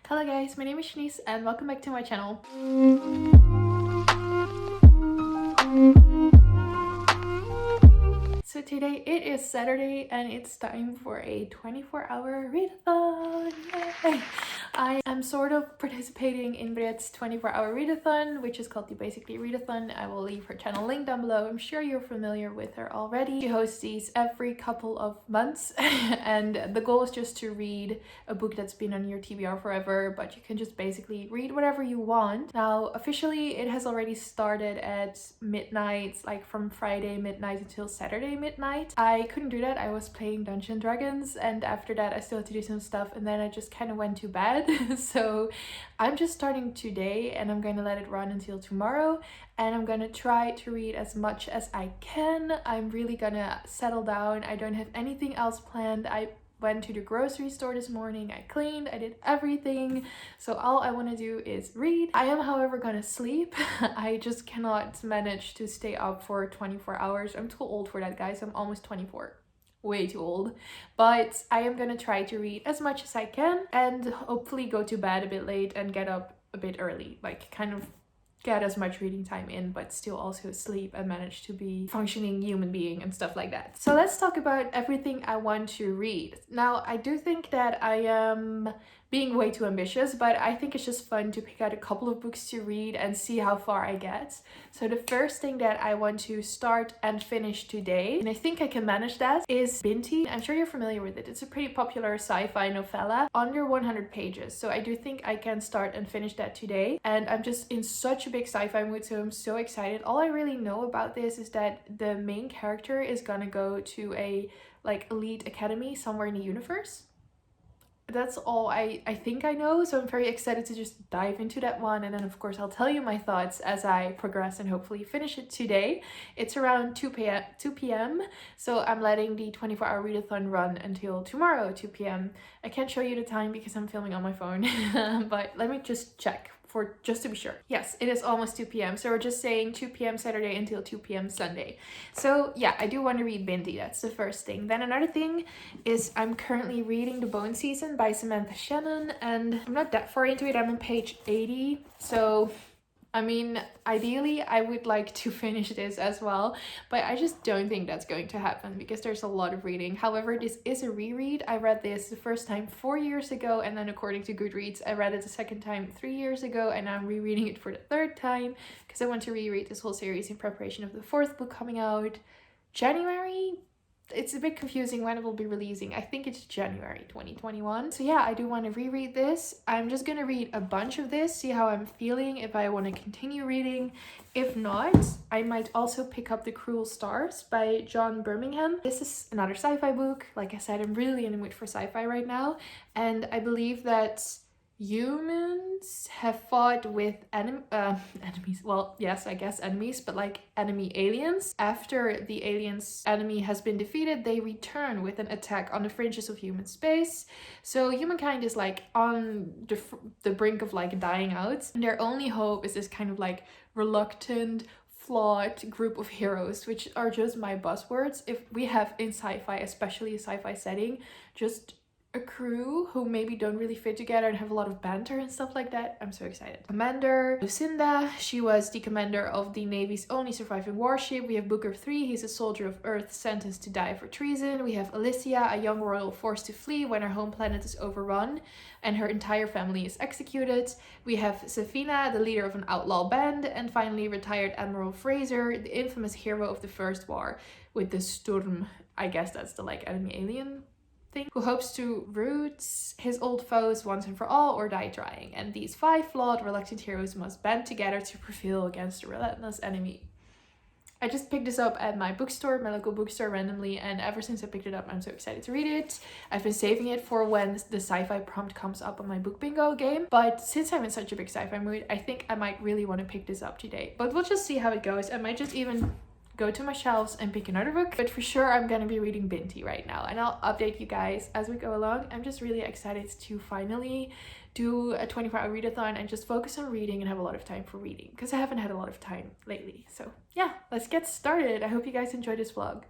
Hello guys, my name is Shanice and welcome back to my channel. So today it is Saturday and it's time for a 24-hour readathon. Yay! I am sort of participating in Briette's 24-hour readathon, which is called the Basically Readathon. I will leave her channel link down below. I'm sure you're familiar with her already. She hosts these every couple of months and the goal is just to read a book that's been on your TBR forever, but you can just basically read whatever you want. Now, officially it has already started at midnight, like from Friday midnight until Saturday midnight. I couldn't do that. I was playing Dungeons and Dragons, and after that I still had to do some stuff, and then I just kind of went to bed. So I'm just starting today and I'm going to let it run until tomorrow, and I'm gonna try to read as much as I can. I'm really gonna settle down. I don't have anything else planned. I went to the grocery store this morning, I cleaned, I did everything, so all I want to do is read. I am however gonna sleep. I just cannot manage to stay up for 24 hours. I'm too old for that, guys. I'm almost 24. Way too old. But I am gonna try to read as much as I can and hopefully go to bed a bit late and get up a bit early, like kind of get as much reading time in but still also sleep and manage to be functioning human being and stuff like that. So let's talk about everything I want to read. Now, I do think that I am being way too ambitious, but I think it's just fun to pick out a couple of books to read and see how far I get. So the first thing that I want to start and finish today, and I think I can manage that, is Binti. I'm sure you're familiar with it. It's a pretty popular sci-fi novella, under 100 pages. So I do think I can start and finish that today. And I'm just in such a big sci-fi mood, so I'm so excited. All I really know about this is that the main character is gonna go to a like elite academy somewhere in the universe. That's all I think I know, so I'm very excited to just dive into that one, and then of course I'll tell you my thoughts as I progress and hopefully finish it today. It's around 2 p.m. so I'm letting the 24-hour readathon run until tomorrow 2 p.m. I can't show you the time because I'm filming on my phone but let me just check for just to be sure. Yes, it is almost 2 p.m. so we're just saying 2 p.m. Saturday until 2 p.m. Sunday. So yeah, I do want to read Binti. That's the first thing. Then another thing is I'm currently reading The Bone Season by Samantha Shannon, and I'm not that far into it. I'm on page 80, so I mean, ideally I would like to finish this as well, but I just don't think that's going to happen because there's a lot of reading. However, this is a reread. I read this the first time 4 years ago, and then according to Goodreads, I read it the second time 3 years ago, and now I'm rereading it for the third time because I want to reread this whole series in preparation of the fourth book coming out January. It's a bit confusing when it will be releasing. I think it's January 2021. So yeah, I do want to reread this. I'm just gonna read a bunch of this, see how I'm feeling, if I want to continue reading. If not, I might also pick up The Cruel Stars by John Birmingham. This is another sci-fi book. Like I said, I'm really in the mood for sci-fi right now, and I believe that humans have fought with enemies. Well, yes, I guess enemies, but like enemy aliens. After the aliens enemy has been defeated, they return with an attack on the fringes of human space. So humankind is like on the brink of like dying out, and their only hope is this kind of like reluctant, flawed group of heroes, which are just my buzzwords. If we have in sci-fi, especially a sci-fi setting, just a crew who maybe don't really fit together and have a lot of banter and stuff like that. I'm so excited. Commander Lucinda, she was the commander of the Navy's only surviving warship. We have Booker 3, he's a soldier of Earth sentenced to die for treason. We have Alicia, a young royal forced to flee when her home planet is overrun and her entire family is executed. We have Safina, the leader of an outlaw band, and finally retired Admiral Fraser, the infamous hero of the First War with the Sturm. I guess that's the like enemy alien thing, who hopes to root his old foes once and for all or die trying. And these 5 flawed, reluctant heroes must band together to prevail against a relentless enemy. I just picked this up at my bookstore, my local bookstore, randomly, and ever since I picked it up, I'm so excited to read it. I've been saving it for when the sci-fi prompt comes up on my book bingo game, but since I'm in such a big sci-fi mood, I think I might really want to pick this up today. But we'll just see how it goes. I might just even go to my shelves and pick another book, but for sure I'm gonna be reading Binti right now, and I'll update you guys as we go along. I'm just really excited to finally do a 24-hour readathon and just focus on reading and have a lot of time for reading, because I haven't had a lot of time lately. So yeah, let's get started. I hope you guys enjoyed this vlog.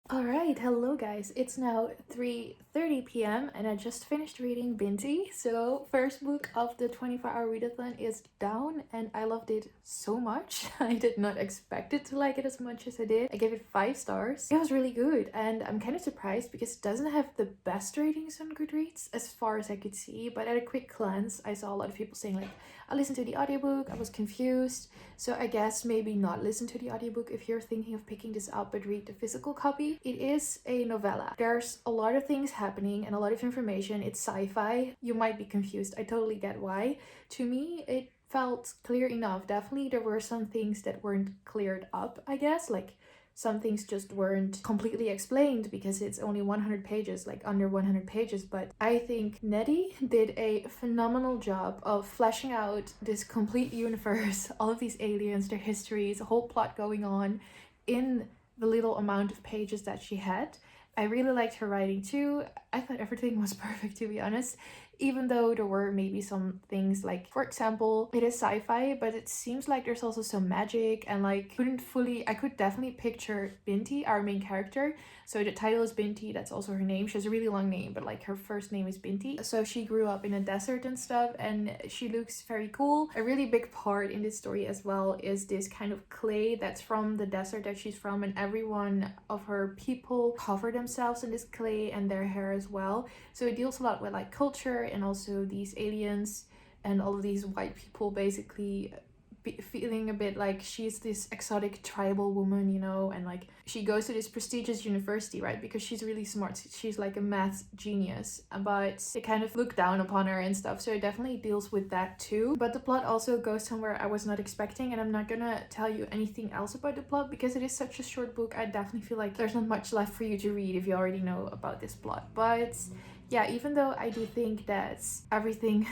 Alright, hello guys. It's now 3:30 p.m. and I just finished reading Binti. So, first book of the 24-hour readathon is down and I loved it so much. I did not expect it to like it as much as I did. I gave it 5 stars. It was really good and I'm kind of surprised because it doesn't have the best ratings on Goodreads as far as I could see, but at a quick glance I saw a lot of people saying like, I listened to the audiobook, I was confused. So I guess maybe not listen to the audiobook if you're thinking of picking this up, but read the physical copy. It is a novella. There's a lot of things happening and a lot of information. It's sci-fi. You might be confused. I totally get why. To me, it felt clear enough. Definitely there were some things that weren't cleared up, I guess. Like some things just weren't completely explained because it's only 100 pages, like under 100 pages. But I think Nettie did a phenomenal job of fleshing out this complete universe, all of these aliens, their histories, a whole plot going on in the little amount of pages that she had. I really liked her writing too. I thought everything was perfect, to be honest, even though there were maybe some things like, for example, it is sci-fi, but it seems like there's also some magic and like I could definitely picture Binti, our main character. So the title is Binti, that's also her name. She has a really long name, but like her first name is Binti. So she grew up in a desert and stuff and she looks very cool. A really big part in this story as well is this kind of clay that's from the desert that she's from, and everyone of her people cover themselves in this clay and their hair as well. So it deals a lot with like culture and also these aliens and all of these white people basically feeling a bit like she's this exotic tribal woman, you know, and like she goes to this prestigious university, right, because she's really smart. She's like a math genius, but they kind of look down upon her and stuff. So it definitely deals with that too, but the plot also goes somewhere I was not expecting, and I'm not gonna tell you anything else about the plot because it is such a short book. I definitely feel like there's not much left for you to read if you already know about this plot. But yeah, even though I do think that everything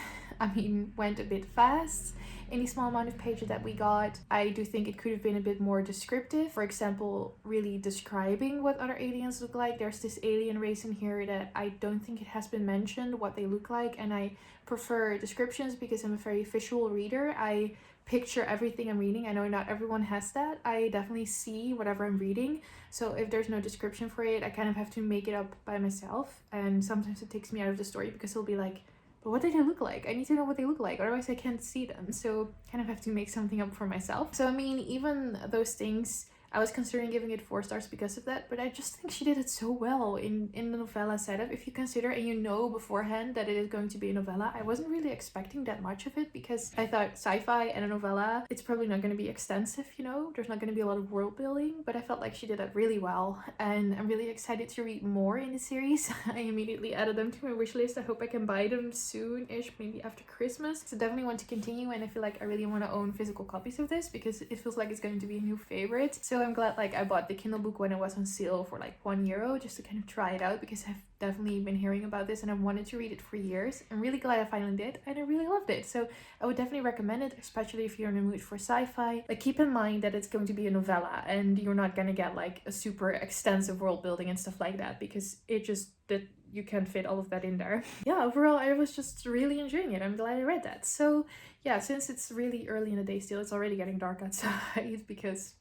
went a bit fast in the small amount of pages that we got, I do think it could have been a bit more descriptive. For example, really describing what other aliens look like. There's this alien race in here that I don't think it has been mentioned what they look like, and I prefer descriptions because I'm a very visual reader. I picture everything I'm reading. I know not everyone has that. I definitely see whatever I'm reading. So if there's no description for it, I kind of have to make it up by myself. And sometimes it takes me out of the story because it'll be like, but what do they look like? I need to know what they look like, otherwise I can't see them. So kind of have to make something up for myself. So I mean, even those things, I was considering giving it 4 stars because of that, but I just think she did it so well in the novella setup. If you consider and you know beforehand that it is going to be a novella, I wasn't really expecting that much of it because I thought sci-fi and a novella, it's probably not going to be extensive, you know, there's not going to be a lot of world building, but I felt like she did that really well, and I'm really excited to read more in the series. I immediately added them to my wish list. I hope I can buy them soon-ish, maybe after Christmas. So definitely want to continue, and I feel like I really want to own physical copies of this because it feels like it's going to be a new favorite. So I'm glad like I bought the Kindle book when it was on sale for like €1 just to kind of try it out because I've definitely been hearing about this and I've wanted to read it for years. I'm really glad I finally did, and I really loved it. So I would definitely recommend it, especially if you're in the mood for sci-fi. Like keep in mind that it's going to be a novella and you're not gonna get like a super extensive world building and stuff like that because that you can't fit all of that in there. Yeah, overall I was just really enjoying it. I'm glad I read that. So yeah, since it's really early in the day still, it's already getting dark outside because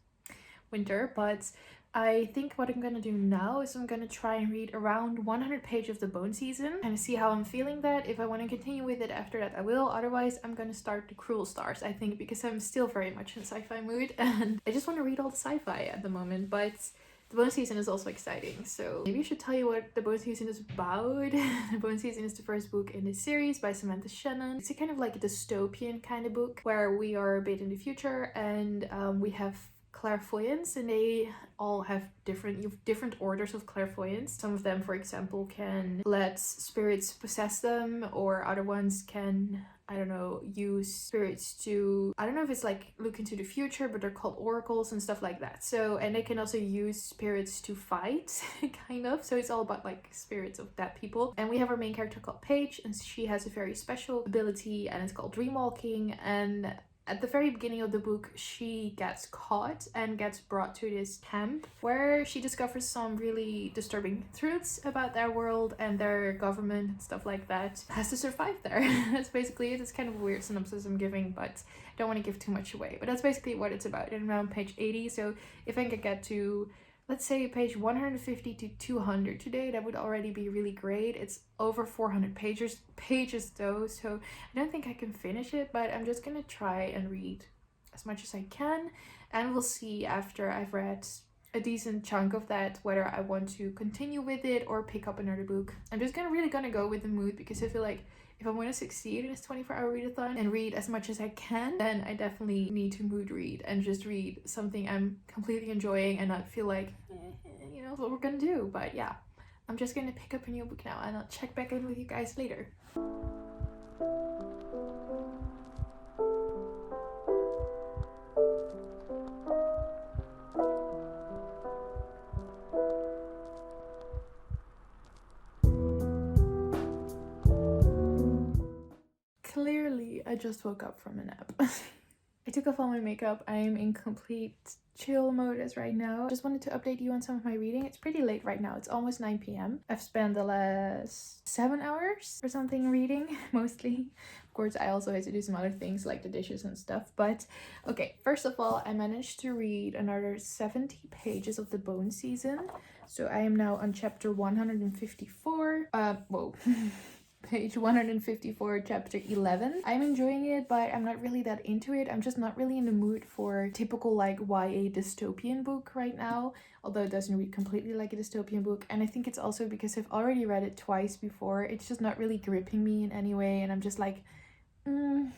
winter, but I think what I'm gonna do now is I'm gonna try and read around 100 pages of the Bone Season and see how I'm feeling that. If I want to continue with it after that, I will. Otherwise, I'm gonna start the Cruel Stars, I think, because I'm still very much in a sci-fi mood and I just want to read all the sci-fi at the moment, but the Bone Season is also exciting. So maybe I should tell you what the Bone Season is about. The Bone Season is the first book in this series by Samantha Shannon. It's a kind of like a dystopian kind of book where we are a bit in the future and we have clairvoyance, and they all have different orders of clairvoyance. Some of them, for example, can let spirits possess them, or other ones can, I don't know, use spirits to, I don't know if it's like look into the future, but they're called oracles and stuff like that. So, and they can also use spirits to fight, kind of. So it's all about like spirits of dead people. And we have our main character called Paige, and she has a very special ability, and it's called dreamwalking. And at the very beginning of the book, she gets caught and gets brought to this camp where she discovers some really disturbing truths about their world and their government and stuff like that. Has to survive there. That's basically it. It's kind of a weird synopsis I'm giving, but I don't want to give too much away. But that's basically what it's about. And around page 80, so if I can get to let's say page 150 to 200 today. That would already be really great. It's over 400 pages though, so I don't think I can finish it, but I'm just gonna try and read as much as I can, and we'll see after I've read a decent chunk of that whether I want to continue with it or pick up another book. I'm just really gonna go with the mood, because I feel like if I want to succeed in this 24-hour readathon and read as much as I can, then I definitely need to mood read and just read something I'm completely enjoying and not feel like, you know, what we're gonna do. But yeah, I'm just gonna pick up a new book now and I'll check back in with you guys later. Clearly, I just woke up from a nap. I took off all my makeup. I'm in complete chill mode as right now. Just wanted to update you on some of my reading. It's pretty late right now. It's almost 9 p.m. I've spent the last 7 hours or something reading, mostly. Of course, I also had to do some other things like the dishes and stuff. But okay, first of all, I managed to read another 70 pages of the Bone Season. So I am now on chapter 154. Whoa. Page 154, chapter 11. I'm enjoying it, but I'm not really that into it. I'm just not really in the mood for typical like YA dystopian book right now, although it doesn't read completely like a dystopian book. And I think it's also because I've already read it twice before. It's just not really gripping me in any way, and I'm just like, you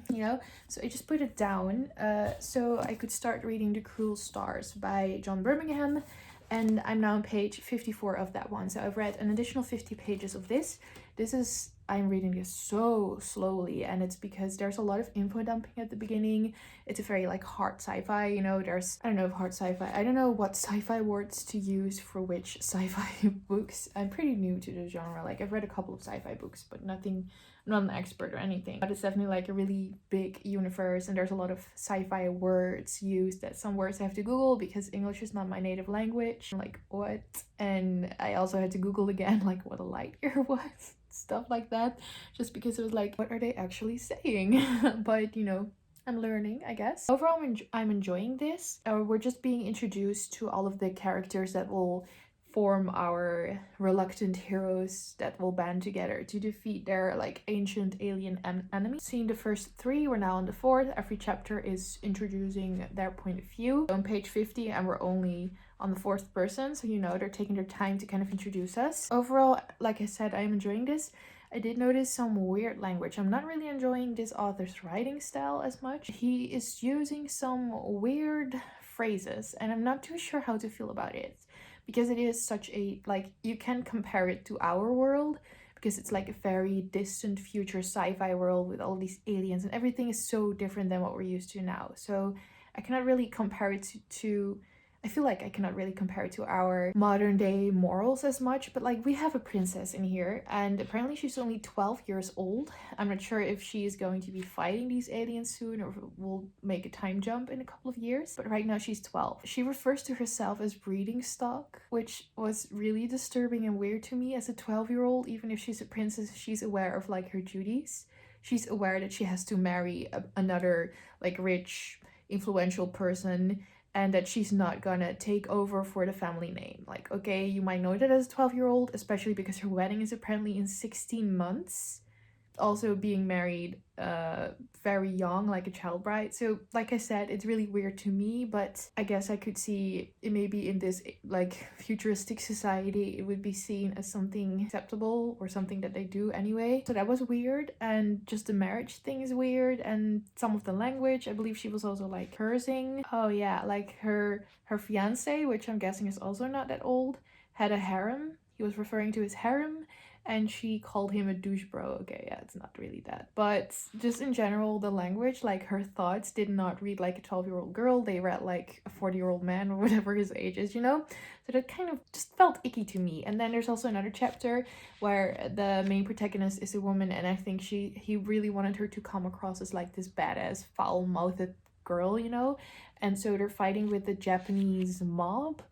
know, so I just put it down so I could start reading The Cruel Stars by John Birmingham. And I'm now on page 54 of that one. So I've read an additional 50 pages of this. I'm reading this so slowly, and it's because there's a lot of info dumping at the beginning. It's a very like hard sci-fi, you know, I don't know if hard sci-fi, I don't know what sci-fi words to use for which sci-fi books. I'm pretty new to the genre. Like I've read a couple of sci-fi books, but nothing, I'm not an expert or anything. But it's definitely like a really big universe, and there's a lot of sci-fi words used that some words I have to Google because English is not my native language. I'm like, what? And I also had to Google again like what a light year was. Stuff like that, just because it was like, what are they actually saying? But you know, I'm learning, I guess. Overall, I'm enjoying this. We're just being introduced to all of the characters that will form our reluctant heroes that will band together to defeat their like ancient alien enemies. Seeing the first 3, we're now on the 4th. Every chapter is introducing their point of view. On page 50, and we're only on the 4th person, so you know they're taking their time to kind of introduce us. Overall, like I said, I am enjoying this. I did notice some weird language. I'm not really enjoying this author's writing style as much. He is using some weird phrases, and I'm not too sure how to feel about it, because it is such a, like, you can compare it to our world, because it's like a very distant future sci-fi world with all these aliens, and everything is so different than what we're used to now. So I cannot really compare it to I feel like I cannot really compare it to our modern day morals as much, but like we have a princess in here, and apparently she's only 12 years old. I'm not sure if she is going to be fighting these aliens soon, or if we'll make a time jump in a couple of years, but right now she's 12. She refers to herself as breeding stock, which was really disturbing and weird to me as a 12-year-old. Even if she's a princess, she's aware of like her duties. She's aware that she has to marry another like rich, influential person, and that she's not gonna take over for the family name. Like, okay, you might know that as a 12-year-old, especially because her wedding is apparently in 16 months. Also being married very young, like a child bride. So like I said, it's really weird to me, but I guess I could see it maybe in this like futuristic society, it would be seen as something acceptable or something that they do anyway. So that was weird, and just the marriage thing is weird, and some of the language. I believe she was also like cursing. Oh yeah, like her fiance, which I'm guessing is also not that old, had a harem. He was referring to his harem, and she called him a douche bro. Okay, yeah, it's not really that. But just in general, the language, like her thoughts did not read like a 12-year-old girl. They read like a 40-year-old man or whatever his age is, you know? So that kind of just felt icky to me. And then there's also another chapter where the main protagonist is a woman, and I think he really wanted her to come across as like this badass, foul-mouthed girl, you know? And so they're fighting with the Japanese mob,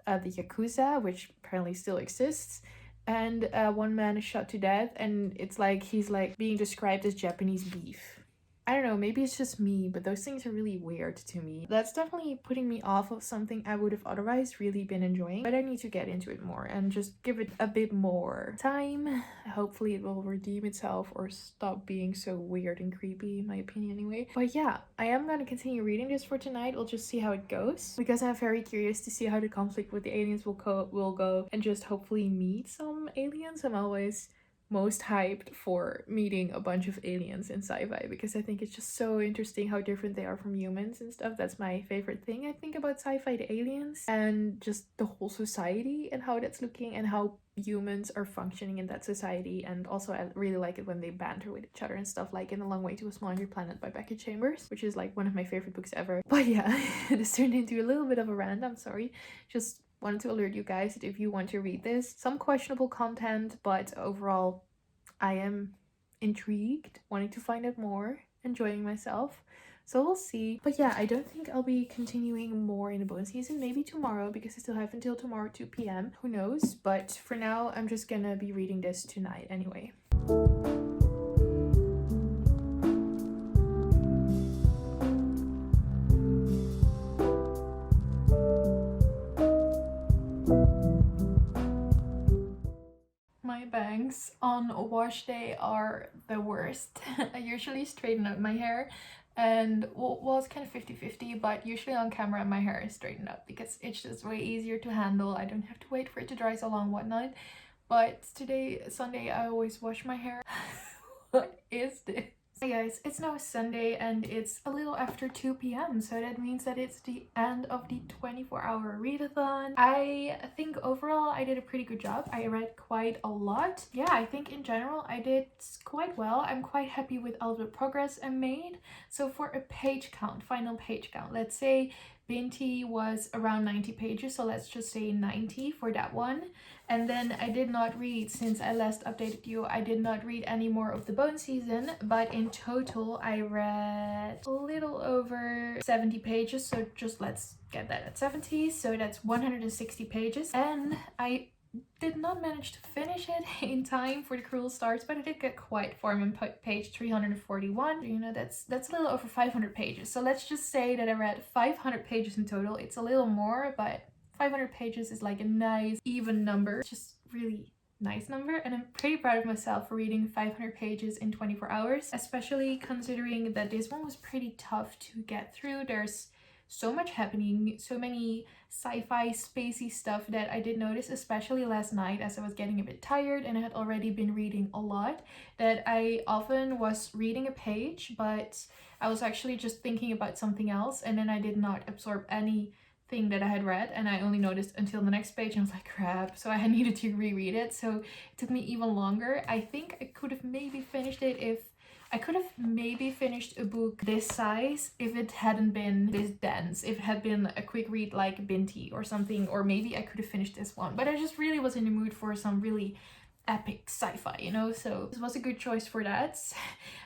the Yakuza, which apparently still exists. And one man is shot to death, and it's like he's like being described as Japanese beef. I don't know, maybe it's just me, but those things are really weird to me. That's definitely putting me off of something I would have otherwise really been enjoying, but I need to get into it more and just give it a bit more time. Hopefully it will redeem itself or stop being so weird and creepy, in my opinion anyway. But yeah, I am gonna continue reading this for tonight. We'll just see how it goes, because I'm very curious to see how the conflict with the aliens will go and just hopefully meet some aliens. I'm always most hyped for meeting a bunch of aliens in sci-fi, because I think it's just so interesting how different they are from humans and stuff. That's my favorite thing, I think, about sci-fi, the aliens and just the whole society and how that's looking and how humans are functioning in that society. And also I really like it when they banter with each other and stuff, like in A Long Way to a Smaller Planet by Becky Chambers, which is like one of my favorite books ever. But yeah, this turned into a little bit of a rant, I'm sorry. Just wanted to alert you guys that if you want to read this, some questionable content, but overall I am intrigued, wanting to find out more, enjoying myself. So we'll see. But yeah, I don't think I'll be continuing more in the bonus season. Maybe tomorrow, because I still have until tomorrow 2 p.m. Who knows? But for now, I'm just gonna be reading this tonight anyway. My bangs on wash day are the worst. I usually straighten out my hair, and well, it's kind of 50-50, but usually on camera my hair is straightened up because it's just way easier to handle. I don't have to wait for it to dry so long, whatnot. But today, Sunday, I always wash my hair. What is this? Hey guys, it's now Sunday and it's a little after 2 p.m. so that means that it's the end of the 24-hour readathon. I think overall I did a pretty good job. I read quite a lot. Yeah, I think in general I did quite well. I'm quite happy with all the progress I made. So for a page count, final page count, let's say Binti was around 90 pages, so let's just say 90 for that one. And then I did not read, since I last updated you, I did not read any more of the bone season, but in total I read a little over 70 pages, so just let's get that at 70, so that's 160 pages. And I did not manage to finish it in time for the cruel stars, but I did get quite far on page 341. You know, that's a little over 500 pages. So let's just say that I read 500 pages in total. It's a little more, but 500 pages is like a nice even number. It's just really nice number, and I'm pretty proud of myself for reading 500 pages in 24 hours, especially considering that this one was pretty tough to get through. There's so much happening, so many sci-fi spacey stuff that I did notice, especially last night as I was getting a bit tired and I had already been reading a lot, that I often was reading a page but I was actually just thinking about something else, and then I did not absorb anything that I had read, and I only noticed until the next page and I was like, crap, so I needed to reread it. So it took me even longer. I think I could have maybe finished it if I could have maybe finished a book this size if it hadn't been this dense, if it had been a quick read like Binti or something, or maybe I could have finished this one, but I just really was in the mood for some really epic sci-fi, you know, so this was a good choice for that.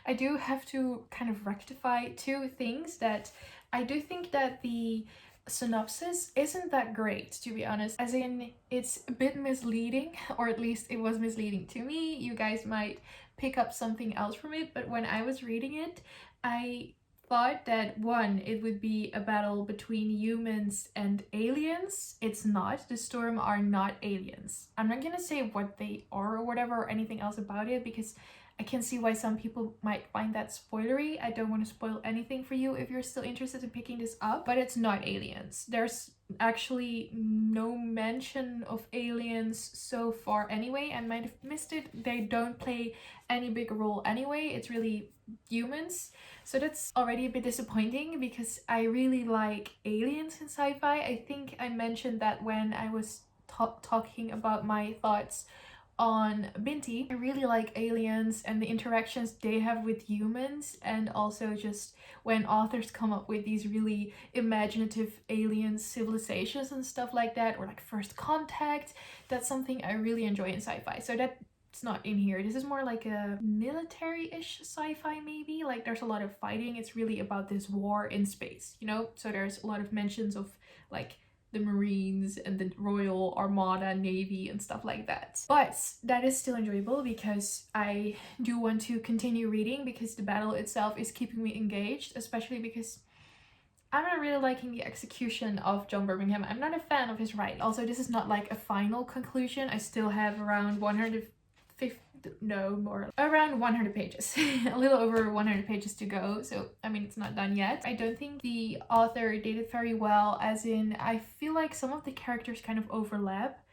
I do have to kind of rectify two things. That I do think that the synopsis isn't that great, to be honest, as in it's a bit misleading, or at least it was misleading to me. You guys might pick up something else from it, but when I was reading it, I thought that one, it would be a battle between humans and aliens. It's not. The Storm are not aliens. I'm not gonna say what they are or whatever or anything else about it, because I can see why some people might find that spoilery. I don't want to spoil anything for you if you're still interested in picking this up, but it's not aliens. There's actually no mention of aliens so far anyway. I might have missed it. They don't play any big role anyway. It's really humans. So that's already a bit disappointing, because I really like aliens in sci-fi. I think I mentioned that when I was talking about my thoughts on Binti. I really like aliens and the interactions they have with humans, and also just when authors come up with these really imaginative alien civilizations and stuff like that, or like First Contact. That's something I really enjoy in sci-fi. So that's not in here. This is more like a military-ish sci-fi maybe. Like there's a lot of fighting. It's really about this war in space, you know? So there's a lot of mentions of like the Marines and the Royal Armada, Navy and stuff like that. But that is still enjoyable because I do want to continue reading because the battle itself is keeping me engaged, especially because I'm not really liking the execution of John Birmingham. I'm not a fan of his writing. Also, this is not like a final conclusion. I still have around 150, no more, around 100 pages. A little over 100 pages to go. So, I mean, it's not done yet. I don't think the author did it very well, as in, I feel like some of the characters kind of overlap.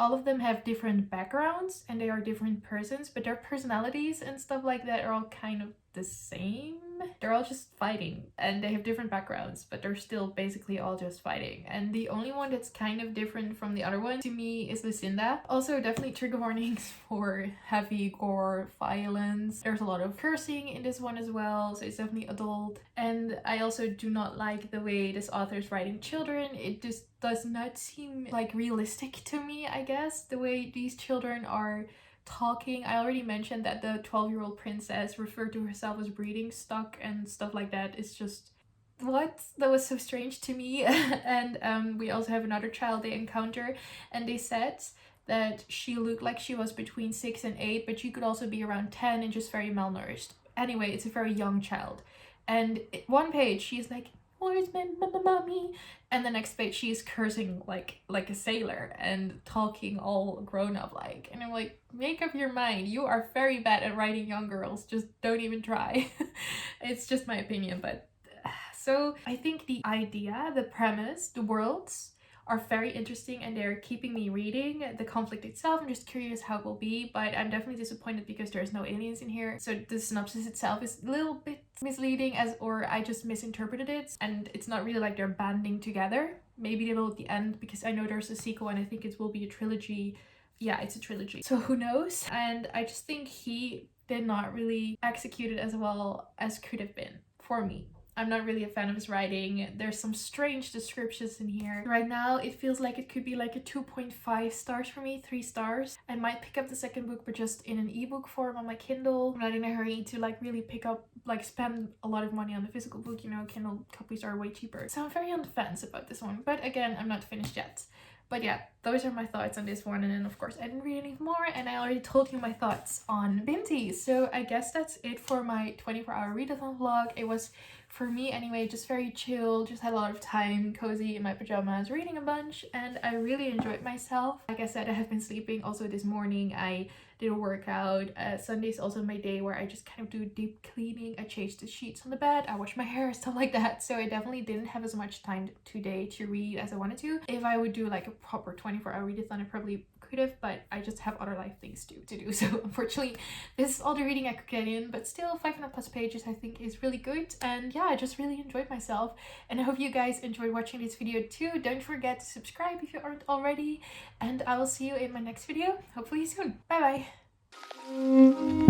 All of them have different backgrounds and they are different persons, but their personalities and stuff like that are all kind of the same. They're all just fighting and they have different backgrounds, but they're still basically all just fighting. And the only one that's kind of different from the other one to me is Lucinda. Also, definitely trigger warnings for heavy gore, violence. There's a lot of cursing in this one as well, so it's definitely adult. And I also do not like the way this author is writing children. It just does not seem like realistic to me, I guess, the way these children are talking. I already mentioned that the 12-year-old princess referred to herself as breeding stock and stuff like that. It's just, what? That was so strange to me. And we also have another child they encounter, and they said that she looked like she was between 6 and 8, but she could also be around 10 and just very malnourished. Anyway, it's a very young child. And one page she's like, "Where's my mommy?" And the next page she is cursing like a sailor and talking all grown up like. And I'm like, make up your mind. You are very bad at writing young girls. Just don't even try. It's just my opinion, but so I think the idea, the premise, the worlds are very interesting and they're keeping me reading. The conflict itself, I'm just curious how it will be, but I'm definitely disappointed because there's no aliens in here. So the synopsis itself is a little bit misleading, or I just misinterpreted it, and it's not really like they're banding together. Maybe they will at the end, because I know there's a sequel and I think it will be a trilogy. Yeah, it's a trilogy, so who knows. And I just think he did not really execute it as well as could have been for me. I'm not really a fan of his writing. There's some strange descriptions in here. Right now, it feels like it could be like a 2.5 stars for me, 3 stars. I might pick up the second book, but just in an ebook form on my Kindle. I'm not in a hurry to like really pick up, like spend a lot of money on the physical book, you know, Kindle copies are way cheaper. So I'm very on the fence about this one, but again, I'm not finished yet. But yeah, those are my thoughts on this one. And then of course I didn't read any more, and I already told you my thoughts on Binti. So I guess that's it for my 24-hour readathon vlog. It was, for me anyway, just very chill, just had a lot of time, cozy in my pajamas, reading a bunch, and I really enjoyed myself. Like I said, I have been sleeping also this morning. I did a workout. Sunday is also my day where I just kind of do deep cleaning. I changed the sheets on the bed, I wash my hair, stuff like that. So I definitely didn't have as much time today to read as I wanted to. If I would do like a proper 24-hour readathon, I probably could have, but I just have other life things to do. So unfortunately, this is all the reading I could get in, but still 500 plus pages I think is really good. And yeah, I just really enjoyed myself, and I hope you guys enjoyed watching this video too. Don't forget to subscribe if you aren't already, and I will see you in my next video, hopefully soon. Bye bye.